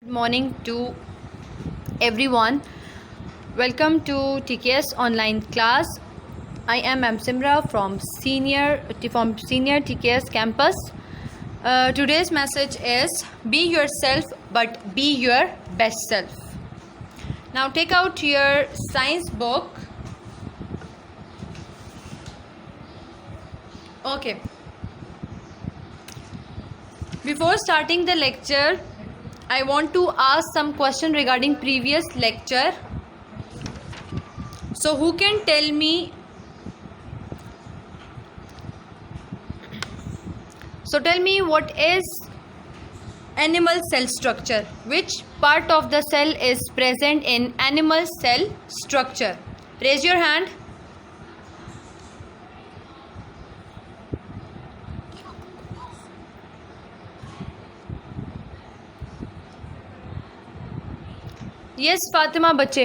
Good morning to everyone. Welcome to TKS online class. I am Simra from senior TKS campus. Today's message is be yourself but be your best self. Now take out your science book. Okay. Before starting the lecture, I want to ask some question regarding previous lecture. So who can tell me? So tell me what is animal cell structure? Which part of the cell is present in animal cell structure? Raise your hand. Yes, Fatima बच्चे.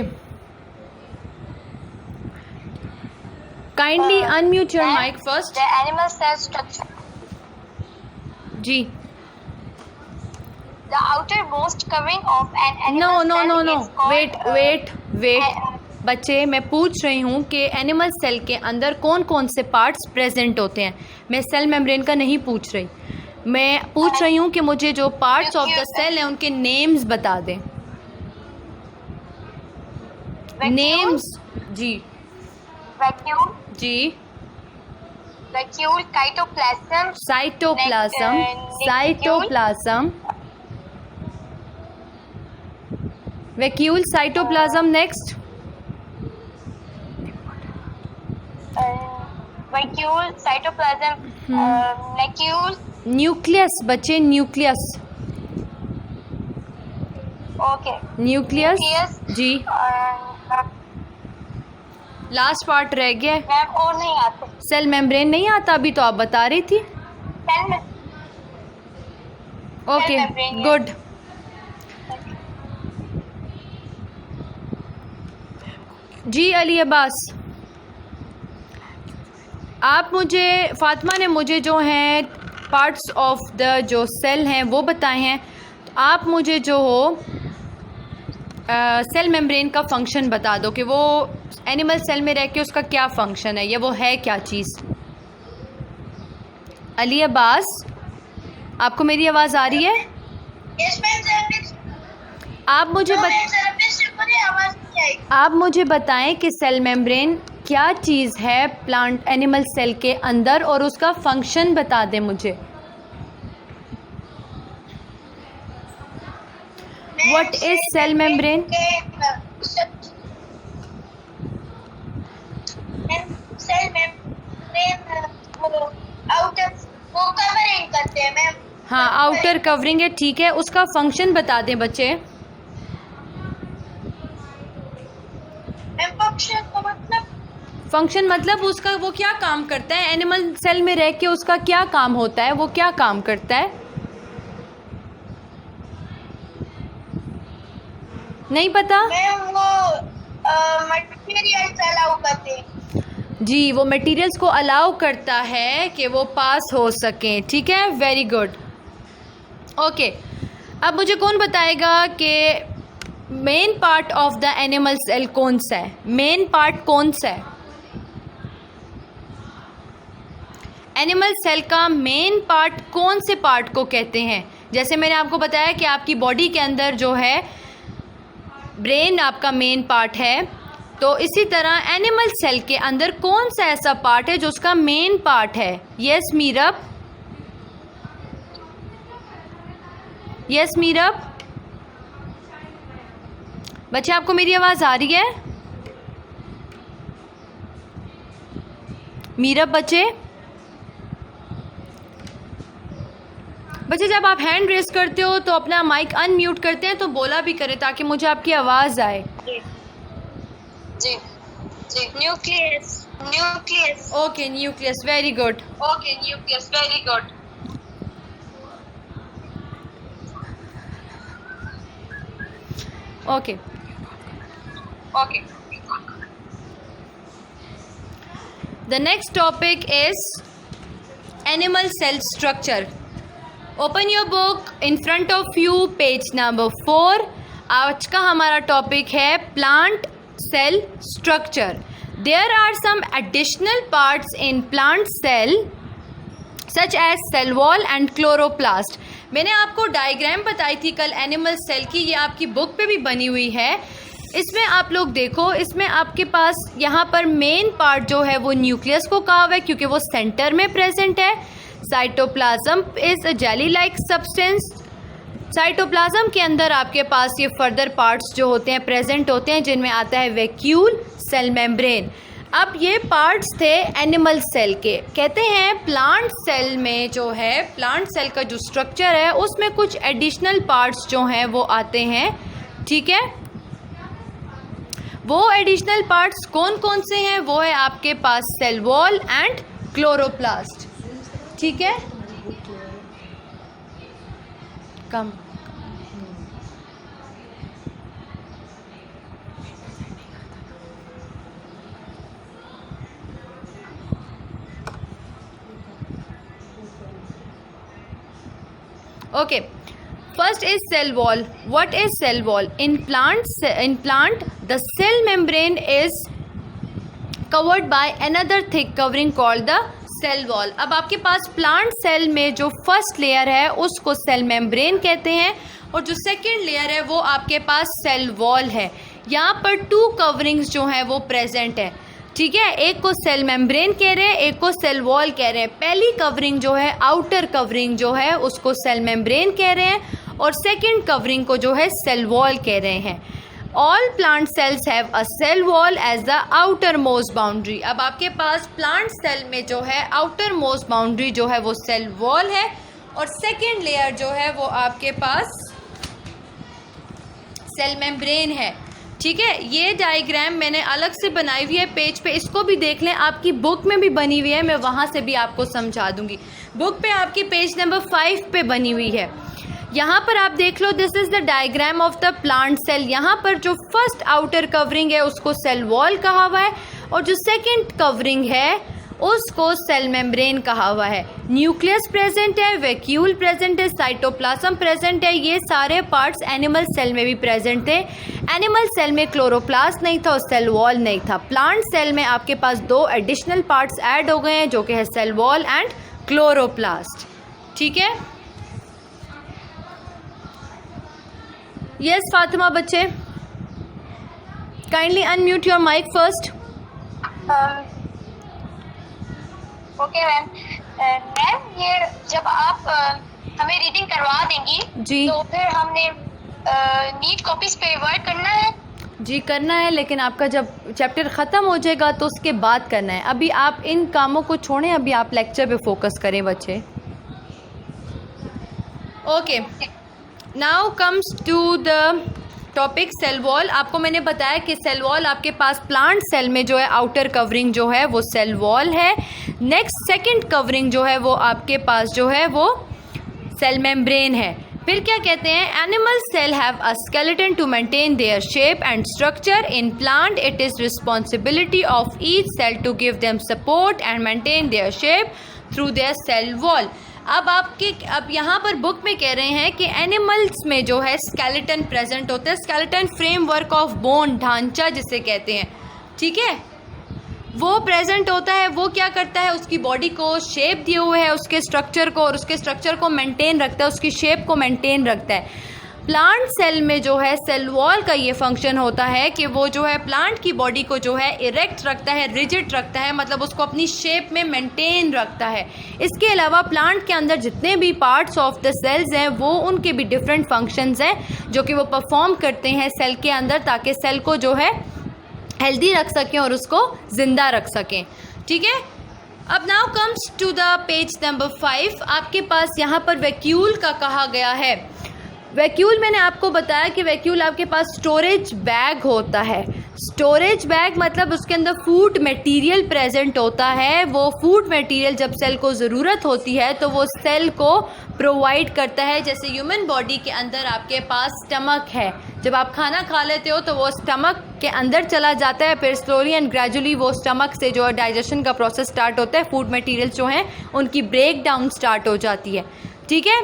Kindly unmute your mic first. The animal cell structure. Ji. The outermost covering of an animal No. cell is called Wait. बच्चे मैं पूछ रही हूँ कि animal cell के अंदर कौन कौन से पार्ट्स प्रेजेंट होते हैं. मैं सेल मेम्ब्रेन का नहीं पूछ रही. मैं पूछ रही हूँ कि मुझे जो पार्ट्स ऑफ द सेल हैं उनके नेम्स बता दें. नेम्स जी. vacuole, जी. cytoplasm, cytoplasm. Vacuole, cytoplasm. Next. vacuole, cytoplasm, nucleus. Nucleus बच्चे. न्यूक्लियस. Okay. न्यूक्लियस जी. लास्ट पार्ट रह गया है. मैम और नहीं आते. सेल मेम्ब्रेन नहीं आता. अभी तो आप बता रही थी. Okay membrane, good. जी अली अब्बास, आप मुझे फातिमा ने मुझे जो हैं पार्ट्स ऑफ द जो सेल हैं वो बताए हैं. तो आप मुझे जो हो सेल मेम्ब्रेन का फंक्शन बता दो कि वो एनिमल सेल में रह के उसका क्या फंक्शन है या वो है क्या चीज़. अली अब्बास, आपको मेरी आवाज़ आ रही है? आप मुझे बताएं कि सेल मेम्ब्रेन क्या चीज़ है प्लांट एनिमल सेल के अंदर और उसका फंक्शन बता दें मुझे. What is cell membrane? Cell membrane outer वो कवरिंग करते हैं मैम. हाँ, आउटर कवरिंग है. ठीक है, उसका फंक्शन बता दें बच्चे. फंक्शन मतलब उसका वो क्या काम करता है. एनिमल सेल में रह के उसका क्या काम होता है, वो क्या काम करता है. नहीं पता मैम वो मटेरियल्स अलाउ करते हैं. जी. वो मटेरियल्स को अलाउ करता है कि वो पास हो सकें. ठीक है, वेरी गुड. ओके, अब मुझे कौन बताएगा कि main part of the animal cell कौन सा है. मेन पार्ट कौन सा है एनिमल सेल का. मेन पार्ट कौन से पार्ट को कहते हैं. जैसे मैंने आपको बताया कि आपकी बॉडी के अंदर जो है ब्रेन आपका मेन पार्ट है, तो इसी तरह एनिमल सेल के अंदर कौन सा ऐसा पार्ट है जो उसका मेन पार्ट है. यस मीरब. यस मीरब. बच्चे आपको मेरी आवाज़ आ रही है? मीरब बच्चे जब आप हैंड रेस करते हो तो अपना माइक अनम्यूट करते हैं तो बोला भी करें ताकि मुझे आपकी आवाज़ आए. जी nucleus. Okay, nucleus. Very good. Okay, nucleus. Very good. Okay. The next topic is animal cell structure. Open your book in front of you, page number 4। आज का हमारा टॉपिक है plant cell structure. There are some additional parts in plant cell such as cell wall and chloroplast. मैंने आपको diagram बताई थी कल animal cell की, ये आपकी बुक पे भी बनी हुई है। इसमें आप लोग देखो, इसमें आपके पास यहाँ पर मेन पार्ट जो है वो न्यूक्लियस को कहा हुआ है क्योंकि वो सेंटर में प्रेजेंट है। Cytoplasm is a jelly like substance. Cytoplasm के अंदर आपके पास ये फर्दर पार्ट्स जो होते हैं प्रेजेंट होते हैं, जिनमें आता है वैक्यूल, सेल मेम्ब्रेन। अब ये पार्ट्स थे एनिमल सेल के। कहते हैं प्लांट सेल में जो है, प्लांट सेल का जो स्ट्रक्चर है उसमें कुछ एडिशनल पार्ट्स जो हैं वो आते हैं। ठीक है, वो एडिशनल पार्ट्स कौन कौन से हैं? वो है आपके पास सेल वॉल एंड क्लोरोप्लास्ट। ठीक है, कम okay, first is cell wall. What is cell wall? In plant the cell membrane is covered by another thick covering called the cell wall. अब आपके पास प्लांट सेल में जो फर्स्ट लेयर है उसको cell membrane कहते हैं और जो सेकेंड लेयर है वो आपके पास सेल वॉल है। यहाँ पर 2 कवरिंग्स जो हैं वो प्रेजेंट है। ठीक है, एक को सेल मेम्ब्रेन कह रहे हैं, एक को सेल वॉल कह रहे हैं। पहली कवरिंग जो है, आउटर कवरिंग जो है, उसको सेल मेम्ब्रेन कह रहे हैं और सेकंड कवरिंग को जो है सेल वॉल कह रहे हैं। All plant cells have a cell wall as the outermost boundary. अब आपके पास प्लांट सेल में जो है आउटर मोस्ट बाउंड्री जो है वो सेल वॉल है और सेकेंड लेयर जो है वो आपके पास सेल मेम्ब्रेन है। ठीक है, ये डायग्राम मैंने अलग से बनाई हुई है पेज पे, इसको भी देख लें। आपकी बुक में भी बनी हुई है, मैं वहाँ से भी आपको समझा दूंगी। बुक पे आपकी पेज नंबर 5 पे बनी हुई है। यहाँ पर आप देख लो, this is the diagram of the plant cell. यहाँ पर जो फर्स्ट आउटर कवरिंग है उसको सेल वॉल कहा हुआ है और जो सेकेंड कवरिंग है उसको सेल मेम्ब्रेन कहा हुआ है। न्यूक्लियस प्रेजेंट है, वैक्यूल प्रेजेंट है, साइटोप्लाज्म प्रेजेंट है। ये सारे पार्ट्स एनिमल सेल में भी प्रेजेंट थे। एनिमल सेल में क्लोरोप्लास्ट नहीं था और सेल वॉल नहीं था। प्लांट सेल में आपके पास 2 एडिशनल पार्ट्स ऐड हो गए हैं जो कि है सेल वॉल एंड क्लोरोप्लास्ट। ठीक है, यस फातिमा बच्चे, kindly unmute your mic first. Okay ma'am. Ma'am, ये जब आप हमें रीडिंग करवा देंगी जी, तो फिर हमने नीट कॉपीज पे वर्क करना है? जी करना है, लेकिन आपका जब चैप्टर ख़त्म हो जाएगा तो उसके बाद करना है। अभी आप इन कामों को छोड़ें, अभी आप लेक्चर पे फोकस करें बच्चे। Okay, now comes to the topic cell wall. आपको मैंने बताया कि सेल वॉल आपके पास प्लांट सेल में जो है आउटर कवरिंग जो है वो सेल वॉल है। नेक्स्ट सेकंड कवरिंग जो है वो आपके पास जो है वो सेल मेम्ब्रेन है। फिर क्या कहते हैं? Animal cell have a skeleton to maintain their shape and structure. In plant it is responsibility of each cell to give them support and maintain their shape through their cell wall. अब यहाँ पर book में कह रहे हैं कि animals में जो है स्केलेटन प्रेजेंट होता है। स्केलेटन फ्रेमवर्क ऑफ बोन, ढांचा जिसे कहते हैं। ठीक है, वो प्रेजेंट होता है। वो क्या करता है? उसकी बॉडी को शेप दिए हुए है, उसके स्ट्रक्चर को, और उसके स्ट्रक्चर को मेंटेन रखता है, उसकी शेप को मेंटेन रखता है। प्लांट सेल में जो है सेल वॉल का ये फंक्शन होता है कि वो जो है प्लांट की बॉडी को जो है इरेक्ट रखता है, रिजिड रखता है, मतलब उसको अपनी शेप में मेंटेन रखता है। इसके अलावा प्लांट के अंदर जितने भी पार्ट्स ऑफ द सेल्स हैं वो उनके भी डिफरेंट फंक्शंस हैं जो कि वो परफॉर्म करते हैं सेल के अंदर, ताकि सेल को जो है हेल्दी रख सकें और उसको ज़िंदा रख सकें। ठीक है, अब now comes to the page number 5। आपके पास यहाँ पर वैक्यूल का कहा गया है। वैक्यूल मैंने आपको बताया कि वैक्यूल आपके पास स्टोरेज बैग होता है। स्टोरेज बैग मतलब उसके अंदर फूड मटेरियल प्रेजेंट होता है। वो फूड मटेरियल जब सेल को ज़रूरत होती है तो वो सेल को प्रोवाइड करता है। जैसे ह्यूमन बॉडी के अंदर आपके पास स्टमक है, जब आप खाना खा लेते हो तो वो स्टमक के अंदर चला जाता है, फिर स्लोली एंड ग्रेजुअली वो स्टमक से जो है डाइजेशन का प्रोसेस स्टार्ट होता है, फूड मटेरियल्स जो हैं उनकी ब्रेक डाउन स्टार्ट हो जाती है। ठीक है,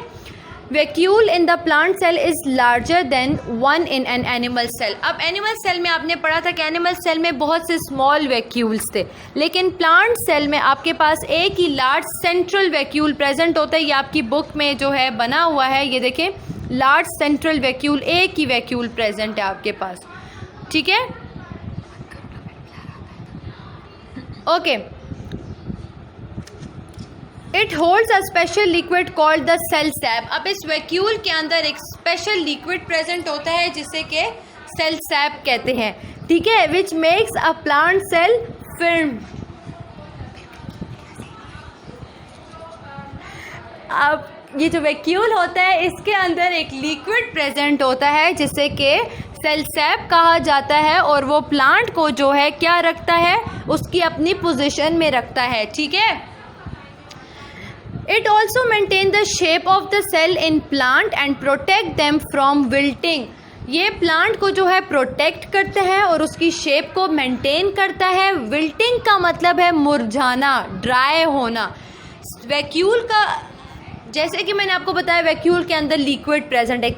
vacuole in the plant cell is larger than one in an animal cell. अब एनिमल सेल में आपने पढ़ा था कि एनिमल सेल में बहुत से स्मॉल वैक्यूल्स थे, लेकिन प्लांट सेल में आपके पास एक ही लार्ज सेंट्रल वैक्यूल प्रेजेंट होता है। ये आपकी बुक में जो है बना हुआ है, ये देखें, लार्ज सेंट्रल वैक्यूल, एक ही वैक्यूल प्रेजेंट है आपके पास, ठीक है। Okay, it holds a special liquid called the cell sap. अब इस वैक्यूल के अंदर एक स्पेशल लिक्विड प्रेजेंट होता है जिसे कि सेल सैप कहते हैं, ठीक है, which makes a plant cell firm. अब ये जो वैक्यूल होता है इसके अंदर एक लिक्विड प्रेजेंट होता है जिसे कि सेल सैप कहा जाता है, और वो प्लांट को जो है क्या रखता है, उसकी अपनी पोजीशन में रखता है, ठीक है। It also maintain the shape of the cell in plant and protect them from wilting। ये प्लांट को जो है प्रोटेक्ट करता है और उसकी शेप को मेंटेन करता है। विल्टिंग का मतलब है मुरझाना, ड्राई होना। वैक्यूल का, जैसे कि मैंने आपको बताया, वैक्यूल के अंदर लिक्विड प्रेजेंट है,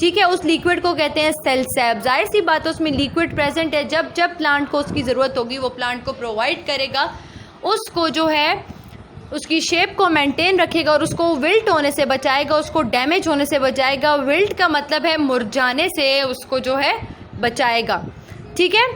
ठीक है, उस लिक्विड को कहते हैं सेल सैप। जाहिर सी बात है उसमें लिक्विड प्रेजेंट है, जब जब प्लांट को उसकी ज़रूरत होगी वो प्लांट को प्रोवाइड करेगा, उसको जो है उसकी शेप को मेंटेन रखेगा और उसको विल्ट होने से बचाएगा, उसको डैमेज होने से बचाएगा। विल्ट का मतलब है मुरझाने से उसको जो है बचाएगा, ठीक है।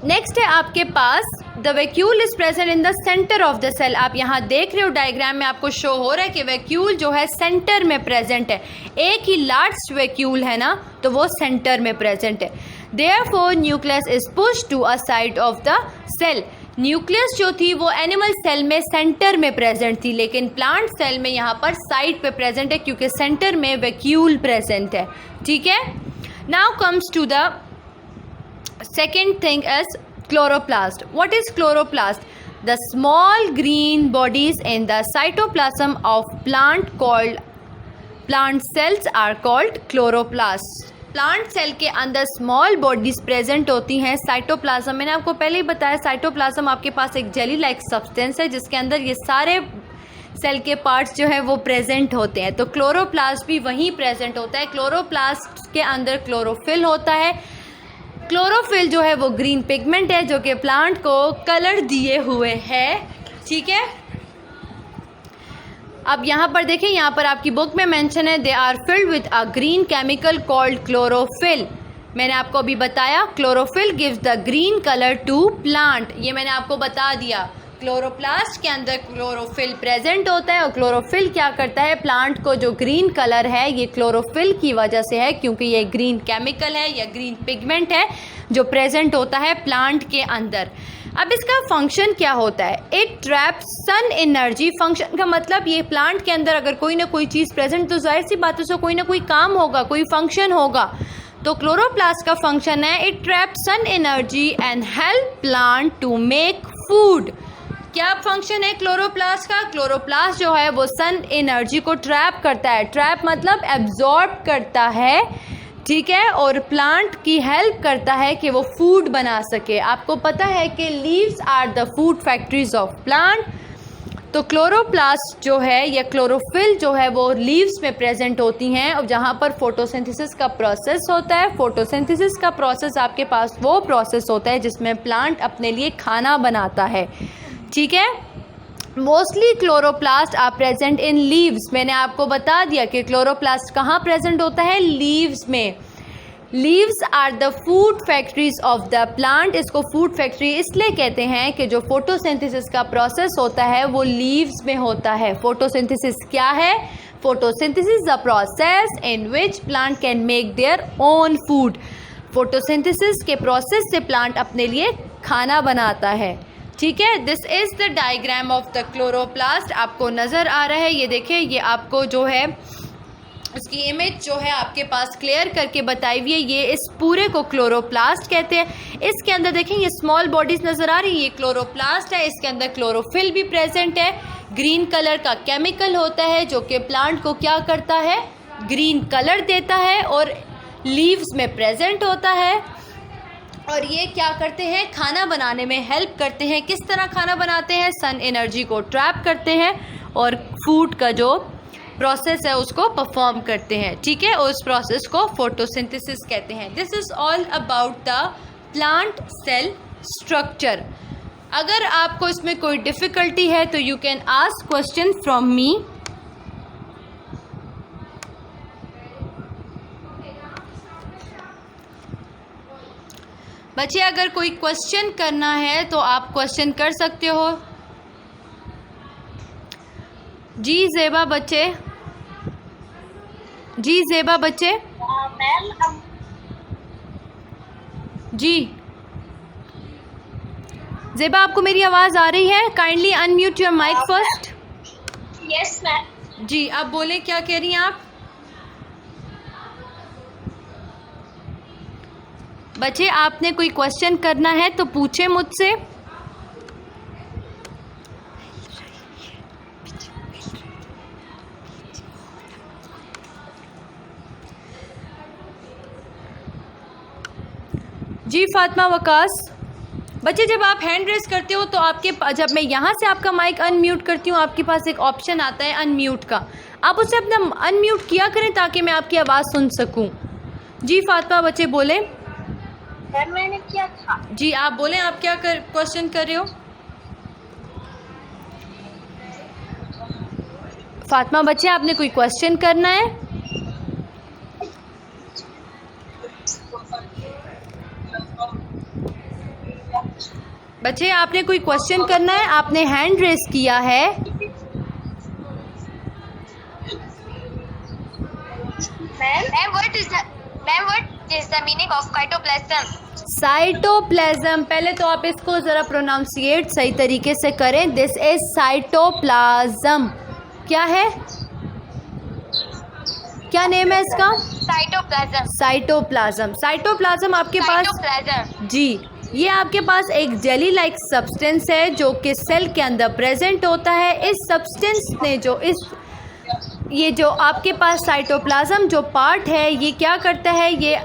नेक्स्ट है आपके पास the vacuole is present in the centre of the cell. आप यहाँ देख रहे हो डायग्राम में आपको शो हो रहा है कि वैक्यूल जो है सेंटर में प्रेजेंट है। एक ही लार्ज वैक्यूल है ना, तो वो सेंटर में प्रेजेंट है। Therefore nucleus is pushed to a side of the cell. Nucleus जो थी वो एनिमल सेल में सेंटर में प्रेजेंट थी, लेकिन प्लांट सेल में यहाँ पर साइड पे प्रेजेंट है क्योंकि सेंटर में वैक्यूल प्रेजेंट है, ठीक है। Now comes to the second thing is chloroplast. What is chloroplast? The small green bodies in the cytoplasm of plant cells are called chloroplast. Plant cell के अंदर small bodies present होती हैं cytoplasm. मैंने आपको पहले ही बताया साइटोप्लाज्म आपके पास एक जेली लाइक सब्सटेंस है जिसके अंदर ये सारे सेल के पार्ट्स जो है वो प्रेजेंट होते हैं, तो क्लोरोप्लास्ट भी वहीं प्रेजेंट होता है। क्लोरोप्लास्ट के अंदर क्लोरोफिल होता है। क्लोरोफिल जो है वो ग्रीन पिगमेंट है जो कि प्लांट को कलर दिए हुए है, ठीक है। अब यहाँ पर देखें, यहाँ पर आपकी बुक में मेंशन है they are filled with a green chemical called chlorophyll. मैंने आपको अभी बताया chlorophyll gives the green colour to plant, ये मैंने आपको बता दिया। क्लोरोप्लास्ट के अंदर क्लोरोफिल प्रेजेंट होता है और क्लोरोफिल क्या करता है, प्लांट को जो ग्रीन कलर है ये क्लोरोफिल की वजह से है, क्योंकि ये ग्रीन केमिकल है या ग्रीन पिगमेंट है जो प्रेजेंट होता है प्लांट के अंदर। अब इसका फंक्शन क्या होता है? It traps sun energy. Function का मतलब ये प्लांट के अंदर अगर कोई ना कोई चीज़ प्रेजेंट तो जाहिर सी बात है उसका कोई ना कोई काम होगा, कोई फंक्शन होगा। तो क्लोरोप्लास्ट का फंक्शन है it traps sun energy and help plant to make food. क्या फंक्शन है क्लोरोप्लास्ट का? क्लोरोप्लास्ट जो है वो सन एनर्जी को ट्रैप करता है। ट्रैप मतलब एब्जॉर्ब करता है, ठीक है, और प्लांट की हेल्प करता है कि वो फूड बना सके। आपको पता है कि leaves are the food factories of plant. तो क्लोरोप्लास्ट जो है या क्लोरोफिल जो है वो लीव्स में प्रेजेंट होती हैं और जहाँ पर फोटोसिंथेसिस का प्रोसेस होता है। फोटोसिंथेसिस का प्रोसेस आपके पास वो प्रोसेस होता है जिसमें प्लांट अपने लिए खाना बनाता है, ठीक है। Mostly chloroplast are present in leaves. मैंने आपको बता दिया कि क्लोरोप्लास्ट कहाँ प्रेजेंट होता है, लीव्स में। Leaves are the food factories of the plant. इसको फूड फैक्ट्री इसलिए कहते हैं कि जो फोटोसिंथेसिस का प्रोसेस होता है वो लीव्स में होता है। फोटोसिंथेसिस क्या है? Photosynthesis the process in which plant can make their own food. Photosynthesis के प्रोसेस से प्लांट अपने लिए खाना बनाता है, ठीक है। This is the diagram of the chloroplast. आपको नज़र आ रहा है, ये देखिए, ये आपको जो है उसकी इमेज जो है आपके पास क्लियर करके बताई हुई है। ये इस पूरे को क्लोरोप्लास्ट कहते हैं। इसके अंदर देखें ये स्मॉल बॉडीज़ नज़र आ रही है, ये क्लोरोप्लास्ट है। इसके अंदर क्लोरोफिल भी प्रेजेंट है। ग्रीन कलर का केमिकल होता है जो कि प्लांट को क्या करता है, ग्रीन कलर देता है और लीव्स में प्रेजेंट होता है। और ये क्या करते हैं, खाना बनाने में हेल्प करते हैं। किस तरह खाना बनाते हैं? सन एनर्जी को ट्रैप करते हैं और फूड का जो प्रोसेस है उसको परफॉर्म करते हैं, ठीक है। उस प्रोसेस को फोटोसिंथेसिस कहते हैं। This is all about the plant cell structure. अगर आपको इसमें कोई डिफ़िकल्टी है तो you can ask question from me. बच्चे अगर कोई क्वेश्चन करना है तो आप क्वेश्चन कर सकते हो। जी ज़ेबा बच्चे, जी ज़ेबा बच्चे, मैम जी ज़ेबा आपको मेरी आवाज़ आ रही है? Kindly unmute your mic first. Yes ma'am. जी आप बोलें, क्या कह रही हैं आप? बच्चे आपने कोई क्वेश्चन करना है तो पूछे मुझसे। जी फातिमा वकास। बच्चे जब आप हैंड रेस करते हो तो आपके जब मैं यहाँ से आपका माइक अनम्यूट करती हूँ आपके पास एक ऑप्शन आता है अनम्यूट का, आप उसे अपना अनम्यूट किया करें ताकि मैं आपकी आवाज़ सुन सकूँ। जी फातिमा बच्चे बोलें। मैम मैंने किया था। जी आप बोलें, आप क्या क्वेश्चन कर रहे हो? फातिमा बच्चे आपने कोई क्वेश्चन करना है? बच्चे आपने कोई क्वेश्चन करना है, आपने हैंड रेस किया है। Ma'am what is the meaning of cytoplasm? Cytoplasm, पहले तो आप इसको ज़रा प्रोनाउंसिएट सही तरीके से करें। This is cytoplasm. क्या है, क्या नेम है इसका? साइटोप्लाज्म। साइटोप्लाज्म। साइटोप्लाज्म आपके पास, जी ये आपके पास एक जेली लाइक सब्सटेंस है जो कि सेल के अंदर प्रेजेंट होता है। इस सब्सटेंस ने जो ये जो आपके पास साइटोप्लाज्म जो पार्ट है ये क्या करता है, ये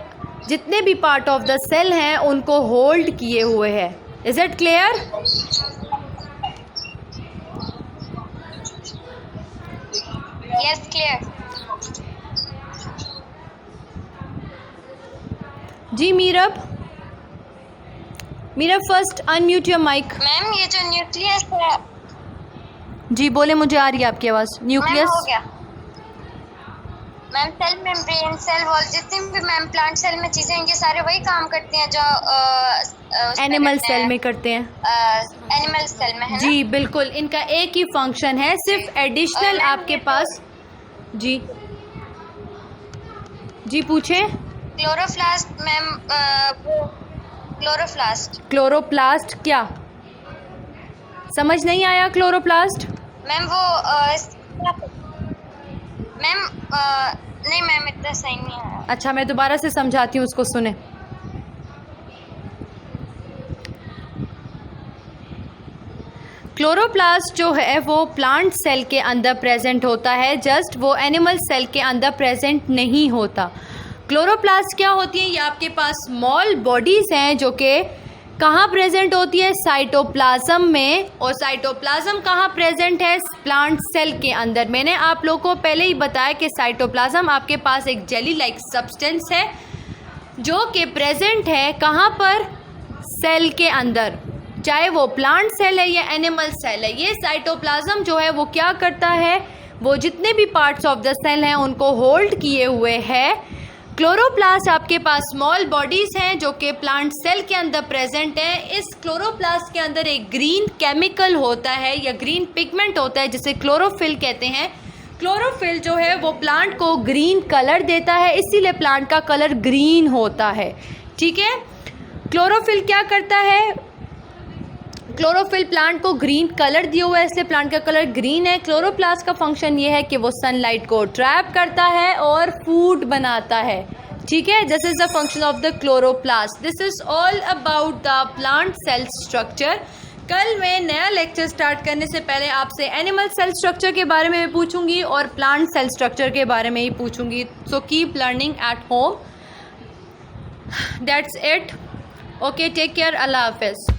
जितने भी पार्ट ऑफ द सेल हैं उनको होल्ड किए हुए है। Is it clear? Yes clear. जी Meerab, Meerab first unmute your mic. Ma'am ये जो न्यूक्लियस है, जी बोले, मुझे आ रही है आपकी आवाज़। न्यूक्लियस हो गया ma'am. Cell membrane, cell wall, जितने भी मैम प्लांट सेल में चीजें हैं ये सारे वही काम करते हैं जो एनिमल सेल में करते हैं। एनिमल सेल में है ना? जी बिल्कुल, इनका एक ही फंक्शन है, सिर्फ एडिशनल आपके पास। जी जी पूछें। Chloroplast ma'am, chloroplast. क्लोरोप्लास्ट क्या, समझ नहीं आया? क्लोरोप्लास्ट मैम वो मैम नहीं मैम इतना सही नहीं आया। अच्छा मैं दोबारा से समझाती हूँ, उसको सुने। क्लोरोप्लास्ट जो है वो प्लांट सेल के अंदर प्रेजेंट होता है, जस्ट वो एनिमल सेल के अंदर प्रेजेंट नहीं होता। क्लोरोप्लास्ट क्या होती है, ये आपके पास स्मॉल बॉडीज़ हैं जो कि कहाँ प्रेजेंट होती है, साइटोप्लाज्म में। और साइटोप्लाज्म कहाँ प्रेजेंट है, प्लांट सेल के अंदर। मैंने आप लोगों को पहले ही बताया कि साइटोप्लाज्म आपके पास एक जेली लाइक सब्सटेंस है जो कि प्रेजेंट है कहाँ पर, सेल के अंदर, चाहे वो प्लांट सेल है या एनिमल सेल है। ये साइटोप्लाज्म जो है वो क्या करता है, वो जितने भी पार्ट्स ऑफ द सेल हैं उनको होल्ड किए हुए है। क्लोरोप्लास्ट आपके पास स्मॉल बॉडीज़ हैं जो कि प्लांट सेल के अंदर प्रेजेंट हैं। इस क्लोरोप्लास्ट के अंदर एक ग्रीन केमिकल होता है या ग्रीन पिगमेंट होता है जिसे क्लोरोफिल कहते हैं। क्लोरोफिल जो है वो प्लांट को ग्रीन कलर देता है, इसीलिए प्लांट का कलर ग्रीन होता है, ठीक है। क्लोरोफिल क्या करता है, क्लोरोफिल प्लांट को ग्रीन कलर दिया हुआ है, इसलिए प्लांट का कलर ग्रीन है। क्लोरोप्लास्ट का फंक्शन ये है कि वो सनलाइट को ट्रैप करता है और फूड बनाता है, ठीक है। This is the function of the chloroplast. This is all about the plant cell structure. कल मैं नया लेक्चर स्टार्ट करने से पहले आपसे एनिमल सेल स्ट्रक्चर के बारे में भी पूछूंगी और प्लांट सेल स्ट्रक्चर के बारे में ही पूछूंगी। So keep learning at home. That's it. Okay, take care. Allah हाफिज़।